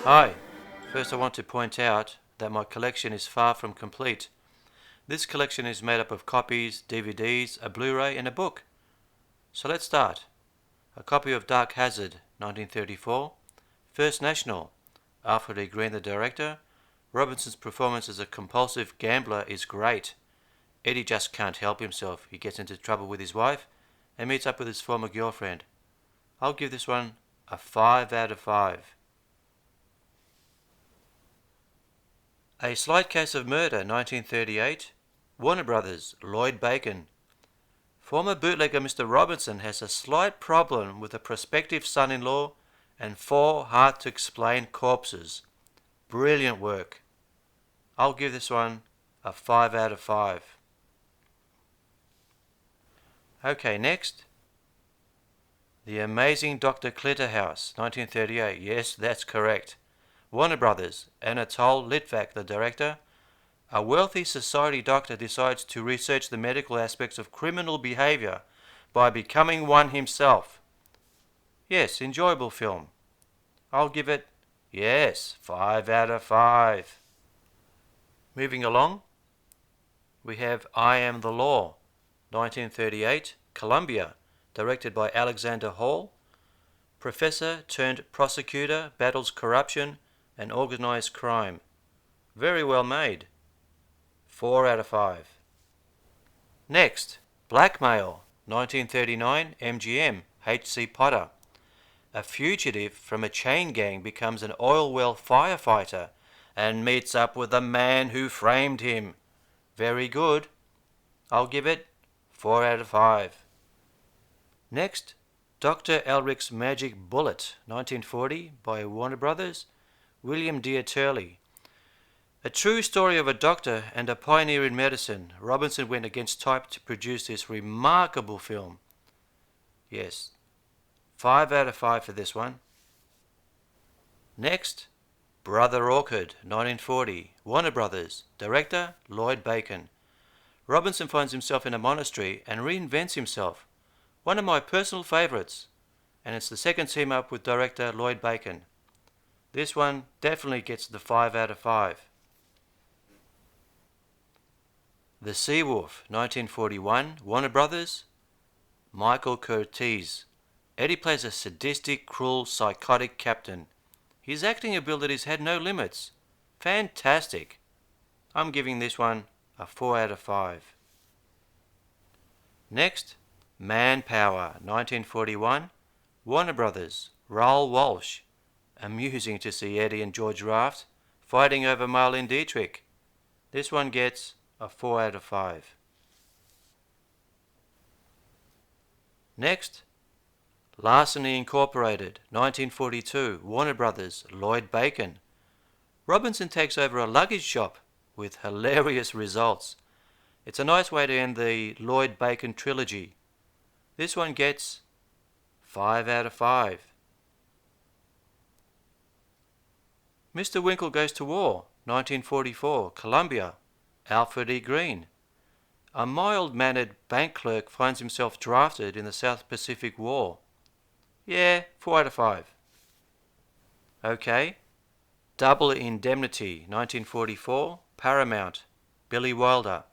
Hi, first I want to point out that my collection is far from complete. This collection is made up of copies, DVDs, a Blu-ray and a book. So let's start. A copy of Dark Hazard, 1934. First National, Alfred E. Green the director. Robinson's performance as a compulsive gambler is great. Eddie just can't help himself. He gets into trouble with his wife and meets up with his former girlfriend. I'll give this one a 5 out of 5. A Slight Case of Murder, 1938. Warner Brothers, Lloyd Bacon. Former bootlegger Mr. Robinson has a slight problem with a prospective son-in-law and 4 hard-to-explain corpses. Brilliant work. I'll give this one a 5 out of 5. Okay, next. The Amazing Dr. Clitterhouse, 1938. Yes, that's correct. Warner Brothers, Anatole Litvak, the director. A wealthy society doctor decides to research the medical aspects of criminal behavior by becoming one himself. Yes, enjoyable film. I'll give it, yes, 5 out of 5. Moving along, we have I Am the Law, 1938, Columbia, directed by Alexander Hall. Professor turned prosecutor battles corruption and organized crime. Very well made. 4 out of 5. Next, Blackmail, 1939, MGM, H.C. Potter. A fugitive from a chain gang becomes an oil well firefighter and meets up with the man who framed him. Very good. I'll give it 4 out of 5. Next, Dr. Elric's Magic Bullet, 1940, by Warner Brothers, William Dear Turley. A true story of a doctor and a pioneer in medicine. Robinson went against type to produce this remarkable film. Yes, 5 out of 5 for this one. Next, Brother Orchid, 1940, Warner Brothers, director Lloyd Bacon. Robinson finds himself in a monastery and reinvents himself. One of my personal favourites, and it's the second team up with director Lloyd Bacon. This one definitely gets the 5 out of 5. The Seawolf, 1941, Warner Brothers, Michael Curtiz. Eddie plays a sadistic, cruel, psychotic captain. His acting abilities had no limits. Fantastic. I'm giving this one a 4 out of 5. Next, Manpower, 1941, Warner Brothers, Raoul Walsh. Amusing to see Eddie and George Raft fighting over Marlene Dietrich. This one gets a 4 out of 5. Next, Larceny Incorporated, 1942, Warner Brothers, Lloyd Bacon. Robinson takes over a luggage shop with hilarious results. It's a nice way to end the Lloyd Bacon trilogy. This one gets 5 out of 5. Mr. Winkle Goes to War, 1944, Columbia, Alfred E. Green. A mild-mannered bank clerk finds himself drafted in the South Pacific War. Yeah, 4 out of 5. Okay. Double Indemnity, 1944, Paramount, Billy Wilder.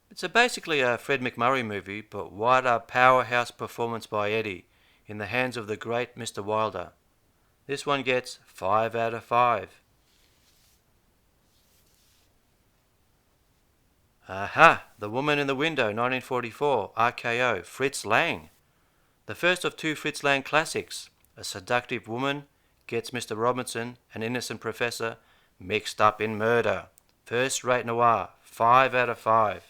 It's basically a Fred MacMurray movie, but what a powerhouse performance by Eddie in the hands of the great Mr. Wilder. This one gets 5 out of 5. Aha! The Woman in the Window, 1944, RKO, Fritz Lang. The first of 2 Fritz Lang classics. A seductive woman gets Mr. Robinson, an innocent professor, mixed up in murder. First-rate noir, 5 out of 5.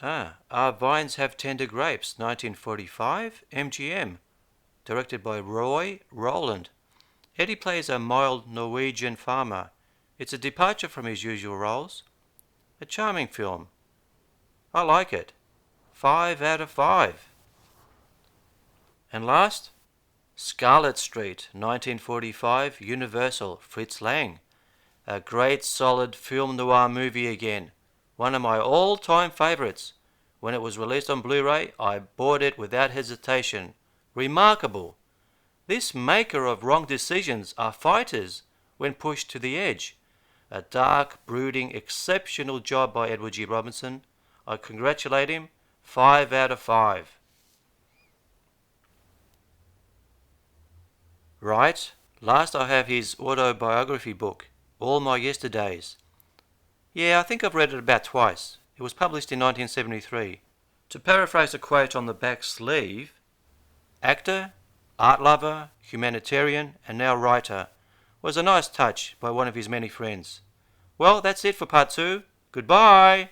Our Vines Have Tender Grapes, 1945, MGM. Directed by Roy Rowland. Eddie plays a mild Norwegian farmer. It's a departure from his usual roles. A charming film. I like it. 5 out of 5. And last, Scarlet Street, 1945, Universal, Fritz Lang. A great solid film noir movie again. One of my all-time favourites. When it was released on Blu-ray, I bought it without hesitation. Remarkable. This maker of wrong decisions are fighters when pushed to the edge. A dark, brooding, exceptional job by Edward G. Robinson. I congratulate him. 5 out of 5. Right, last I have his autobiography book, All My Yesterdays. Yeah, I think I've read it about twice. It was published in 1973. To paraphrase a quote on the back sleeve, actor, art lover, humanitarian, and now writer, was a nice touch by one of his many friends. Well, that's it for part 2. Goodbye!